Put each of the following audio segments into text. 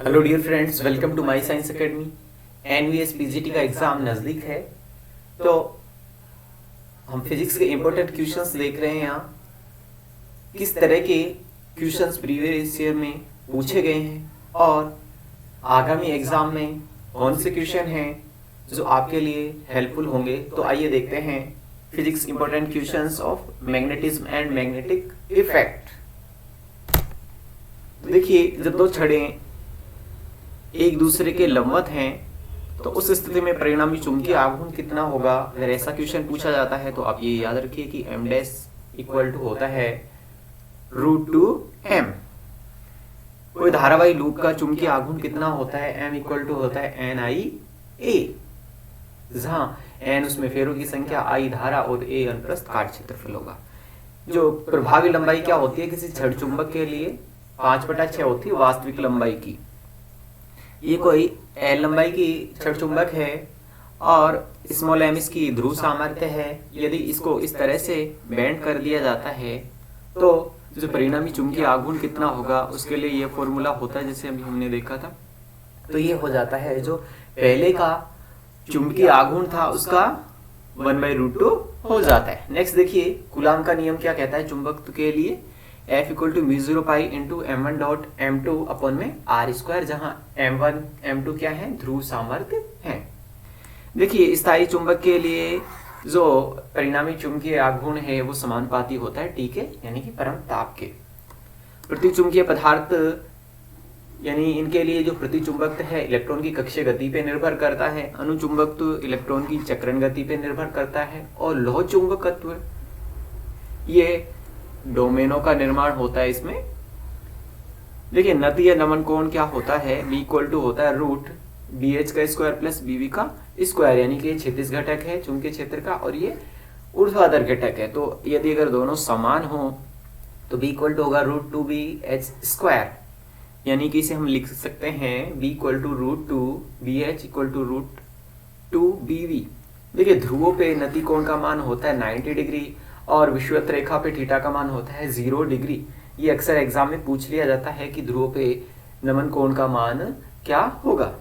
Hello dear friends, welcome to my science academy. NVS PGT का exam नज़दीक है, तो हम फिजिक्स के इम्पोर्टेंट क्वेश्चंस देख रहे हैं। यहाँ किस तरह के क्वेश्चंस प्रीवियस ईयर में पूछे गए हैं और आगामी एग्जाम में कौन से क्वेश्चन हैं जो आपके लिए हेल्पफुल होंगे। तो आइए देखते हैं physics important questions of magnetism and magnetic effect. देखिए, जब दो छड़ें एक दूसरे के लंबवत हैं तो उस स्थिति में परिणामी चुंबकीय आघूर्ण कितना होगा। अगर ऐसा क्वेश्चन पूछा जाता है तो आप ये याद रखिए कि m डैश इक्वल टू होता है √2m। कोई धारावाही लूप का चुंबकीय आघूर्ण कितना होता है, m इक्वल टू होता है NIA, जहां n उसमें फेरों की संख्या, I धारा और a अनुप्रस्थ काट क्षेत्रफल होगा। जो प्रभावी लंबाई क्या होती है किसी छड़ चुंबक के लिए, 5/6 होती है वास्तविक लंबाई की। ये कोई L लंबाई की छड़ चुंबक है और स्मॉल m इसकी ध्रुव सामर्थ्य है। यदि इसको इस तरह से बेंड कर दिया जाता है तो जो परिणामी चुंबकीय आघूर्ण कितना होगा उसके लिए ये फॉर्मूला होता है जैसे अभी हमने देखा था। तो ये हो जाता है जो पहले का चुंबकीय आघूर्ण था उसका 1/√2 हो जाता है। नेक्स्ट देखिए, कूलाम का नियम क्या कहता है चुंबकत्व के लिए, F equal to μ0 pi into m1 dot m2 upon में r², जहां m1 m2 क्या है, ध्रुव सामर्थ्य है। देखिए, स्थायी चुंबक के लिए जो परिणामी चुंबकीय आघूर्ण है वो समानुपाती होता है T के, यानी कि परम ताप के। प्रतिचुंबकीय पदार्थ यानी इनके लिए जो प्रतिचुंबकत्व है इलेक्ट्रॉन की कक्षीय गति पे निर्भर करता है, अनुचुंबकत्व इलेक्ट्रॉन की चक्रण गति पे निर्भर करता है, और लौह चुंबकत्व ये डोमेनों का निर्माण होता है इसमें। देखिए, नति या नमन कोण क्या होता है, B इक्वल टू होता है √BH का स्क्वायर प्लस BV का स्क्वायर, यानी कि क्षैतिज घटक है चुंबकीय क्षेत्र का और ये ऊर्ध्वाधर घटक है। तो यदि अगर दोनों समान हो तो B इक्वल टू होगा √2BH², यानी कि इसे हम लिख सकते हैं B equal to √2BH equal to √2BV। देखिए, ध्रुवों पे नति कोण का मान होता है 90 डिग्री और विषुवत रेखा पे थीटा का मान होता है 0 डिग्री। ये अक्सर एग्जाम में पूछ लिया जाता है कि ध्रुवों पे नमन कोण का मान क्या होगा।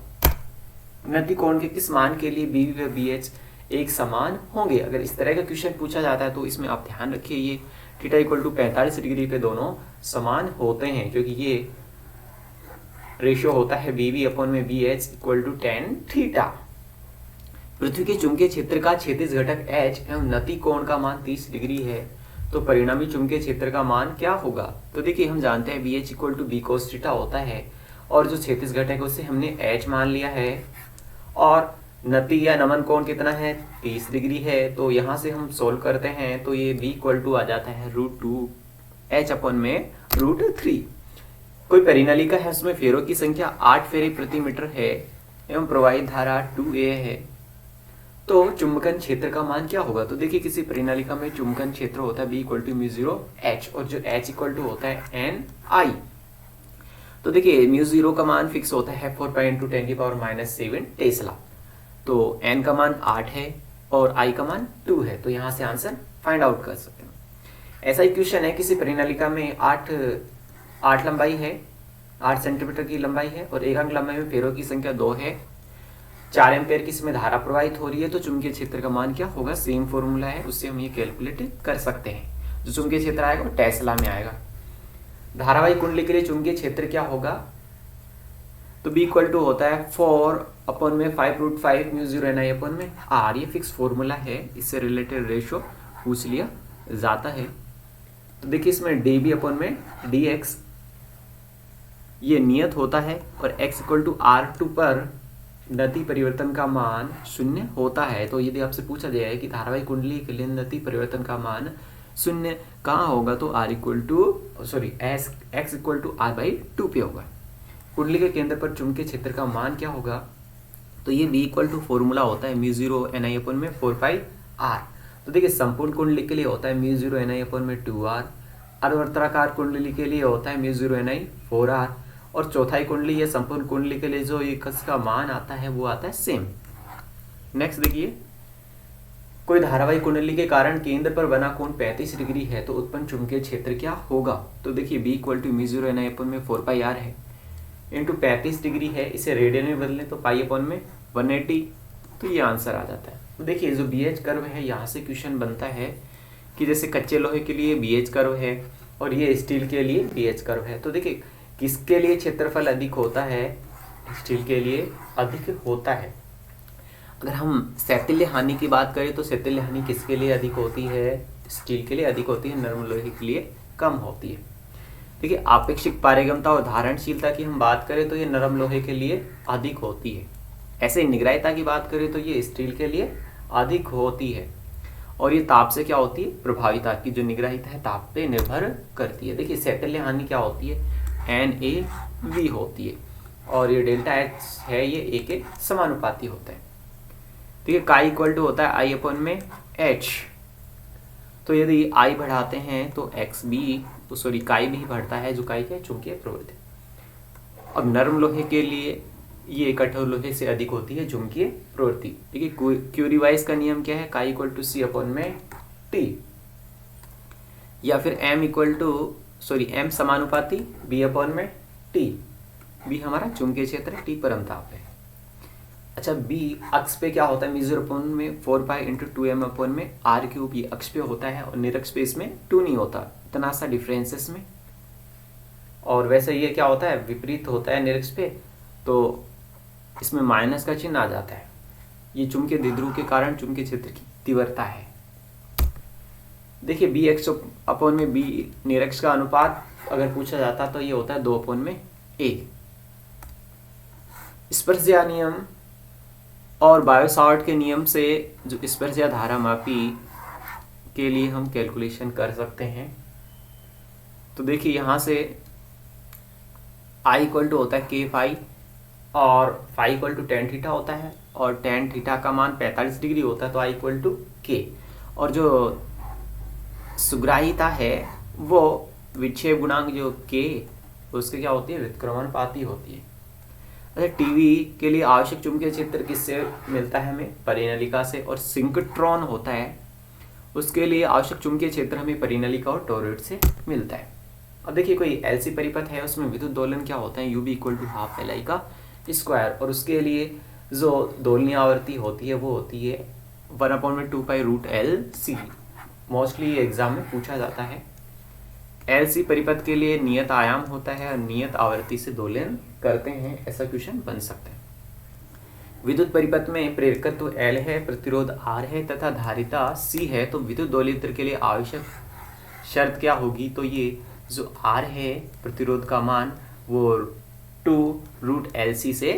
नति कोण के किस मान के लिए BV व BH एक समान होंगे। अगर इस तरह का क्वेश्चन पूछा जाता है तो इसमें आप ध्यान रखिए ये थीटा इक्वल टू 45 डिग्री पे दोनों समान होते हैं, क्योंकि ये रेशियो होता है BV अपन में BH equal to tan theta. पृथ्वी के चुंबकीय क्षेत्र का क्षैतिज घटक H एवं नति कोण का मान 30 डिग्री है, तो परिणामी चुंबकीय क्षेत्र का मान क्या होगा। तो देखिए, हम जानते हैं BH equal to B cos theta होता है और जो क्षैतिज घटक है उसे हमने H मान लिया है और नति या नमन कोण कितना है 30 डिग्री है। तो यहाँ से हम सोल्व करते हैं तो ये B इक्वल टू आ जाता है √2H अपन में √3। कोई परिनलिका है उसमें फेरों की संख्या 8 फेरे प्रति मीटर है एवं प्रवाहित धारा 2A है, तो चुंबकन क्षेत्र का मान क्या होगा। तो देखिए, किसी परिनलिका में चुंबकन क्षेत्र होता है B इक्वल टू μ0H और जो H इक्वल टू होता है NI। तो देखिए, μ0 का मान फिक्स होता है 4 पाई इंटू 10⁻⁷ टेस्ला। तो n का मान 8 है और I का मान 2 है, तो यहाँ से आंसर फाइंड आउट कर सकते हैं। ऐसा ही क्वेश्चन है, किसी परिनलिका में 8 लंबाई है, 8 सेंटीमीटर की लंबाई है और एकांक लंबाई में फेरों की संख्या 2 है, 4 एम्पेयर की इसमें धारा प्रवाहित हो रही है, तो चुंबकीय क्षेत्र का मान क्या होगा। सेम फॉर्मूला है, उससे हम ये कैलकुलेट कर सकते हैं। जो चुंबकीय क्षेत्र आएगा वो टेस्ला में आएगा। धारावाही कुंडली के लिए चुंबकीय क्षेत्र क्या होगा, तो B इक्वल टू होता है 4 अपन में 5√5 μ0 NI अपन में R। ये फिक्स फॉर्मूला है, इससे रिलेटेड रेशियो पूछ लिया जाता है। तो देखिए, इसमें dB अपन में dx ये नियत होता है और x इक्वल टू R2 पर नति परिवर्तन का मान 0 होता है। तो यदि आपसे पूछा जाए कि धारावाही कुंडली के लिए नति परिवर्तन का मान 0 कहाँ होगा, तो x इक्वल टू R/2 पे होगा। कुंडली के केंद्र पर चुंबकीय क्षेत्र का मान क्या होगा, तो ये B इक्वल टू फॉर्मूला होता है μ0 NI अपन में 4πr। तो देखिए, संपूर्ण कुंडली के लिए होता है μ0 NI अपन में 2r, अर्धवृत्ताकार कुंडली के लिए होता है μ0 NI 4r और चौथाई कुंडली या संपूर्ण कुंडली के लिए जो x का मान आता है वो आता है सेम। नेक्स्ट देखिए, कोई धारावाही कुंडली के कारण केंद्र पर बना कोण 35 डिग्री है तो उत्पन्न चुंबकीय क्षेत्र क्या होगा। तो देखिए, B इक्वल टू μ0 NI अपन में 4πr है, इंटू 35 डिग्री है, इसे रेडियन में बदलें तो पाई अपॉन में 180, तो ये आंसर आ जाता है। तो देखिए जो BH कर्व है, यहाँ से क्वेश्चन बनता है कि जैसे कच्चे लोहे के लिए BH कर्व है और ये स्टील के लिए BH कर्व है, तो देखिए किसके लिए क्षेत्रफल अधिक होता है, स्टील के लिए अधिक होता है। अगर हम शैथिल्य हानि की बात करें तो शैथिल्य हानि किसके लिए अधिक होती है, स्टील के लिए अधिक होती है, नरम लोहे के लिए कम होती है। देखिए आपेक्षिक पारगम्यता और धारणशीलता की हम बात करें तो ये नरम लोहे के लिए अधिक होती है। ऐसे निग्राहिता की बात करें तो ये स्टील के लिए अधिक होती है। और ये ताप से क्या होती है, प्रभाविता की जो निग्राहिता है ताप पे निर्भर करती है। देखिए शैथिल्य हानि क्या होती है, NaV होती है और ये डेल्टा H है, ये A के समानुपाती होता है। ठीक है, काई इक्वल टू होता है I अपॉन में H। तो यदि I बढ़ाते हैं तो काई भी बढ़ता है, जो काई के चुंबकीय प्रवृत्ति। अब नरम लोहे के लिए ये कठोर लोहे से अधिक होती है चुंबकीय प्रवृत्ति। देखिए क्यूरी-वाइज का नियम क्या है, काई इक्वल टू C अपॉन में T, या फिर M समानुपाती B अपॉन में T। B हमारा चुंबकीय क्षेत्र है, T परमताप है। अच्छा, B अक्ष पे क्या होता है, मेजर अपॉन में 4 पाई इंटू 2m अपॉन में R3, ये अक्ष पे होता है और निरक्ष पे इसमें 2 नहीं होता, इतना सा डिफरेंस इसमें। और वैसे ये क्या होता है, विपरीत होता है निरक्ष पे, तो इसमें माइनस का चिन्ह आ जाता है। ये चुंबकीय द्विध्रुव के कारण चुंबकीय क्षेत्र की तीव्रता है। देखिए B अक्ष अपॉन में B निरक्ष का अनुपात अगर पूछा जाता तो ये होता है 2 अपॉन में A। स्पर्शज्या नियम और बायो-सावर्ट के नियम से जो स्पर्शज्या धारा मापी के लिए हम कैलकुलेशन कर सकते हैं। तो देखिए यहाँ से I इक्वल टू होता है K फाई और phi equal to ten theta होता है और टेन थीटा का मान 45 डिग्री होता है, तो I इक्वल टू K। और जो सुग्राहिता है वो विक्षेप गुणांक जो K, उसके क्या होती है, व्युत्क्रमणपाती होती है। अच्छा, टीवी के लिए आवश्यक चुंबकीय क्षेत्र किससे मिलता है हमें, परिनलिका से। और सिंक्रोट्रॉन होता है, उसके लिए आवश्यक चुंबकीय क्षेत्र हमें परिनलिका और टॉरॉइड से मिलता है। अब देखिए कोई LC परिपथ है, उसमें विद्युत दोलन क्या होता है, UB equal to half LI का स्क्वायर, और उसके लिए जो दोलनीय आवृत्ति होती है वो होती है 1/2 pi root LC। Mostly exam में पूछा जाता है। LC परिपथ के लिए नियत आयाम होता है और नियत आवृत्ति से दोलन करते हैं, ऐसा क्वेश्चन बन सकता है। विद्युत परिपथ में प्रेरकत्व L है, प्रतिरोध R है तथा धारिता C है, तो विद्युत दोलित्र के लिए आवश्यक शर्त क्या होगी, तो ये जो R है प्रतिरोध का मान वो 2√LC से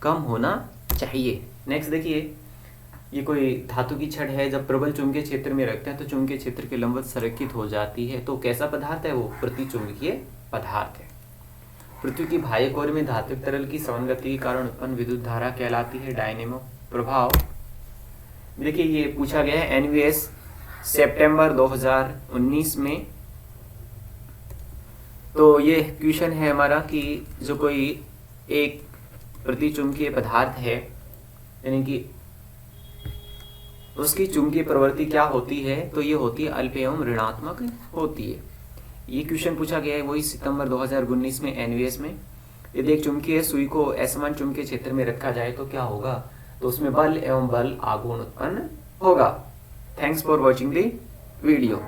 कम होना चाहिए। नेक्स्ट देखिए, ये कोई धातु की छड़ है, जब प्रबल चुंबकीय क्षेत्र में रखते हैं तो चुंबकीय क्षेत्र के लंबवत संरेखित हो जाती है। तो कैसा पदार्थ है, वो प्रतिचुंबकीय पदार्थ है। पृथ्वी की बाह्य कोर में धात्विक तरल की समगति के कारण उत्पन्न विद्युत धारा कहलाती है डायनेमो प्रभाव। देखिए ये पूछा गया है NVS सितंबर 2019 में। तो ये क्वेश्चन है हमारा कि जो कोई एक प्रतिचुंबकीय पदार्थ है, यानी कि उसकी चुंबकीय प्रवृत्ति क्या होती है, तो ये होती है अल्प एवं ऋणात्मक होती है। ये क्वेश्चन पूछा गया है वही सितंबर 2019 में NVS में। यदि एक चुंबकीय सुई को असमान चुंबकीय क्षेत्र में रखा जाए तो क्या होगा, तो उसमें बल एवं बल आघूर्ण उत्पन्न होगा। Thanks for watching the video.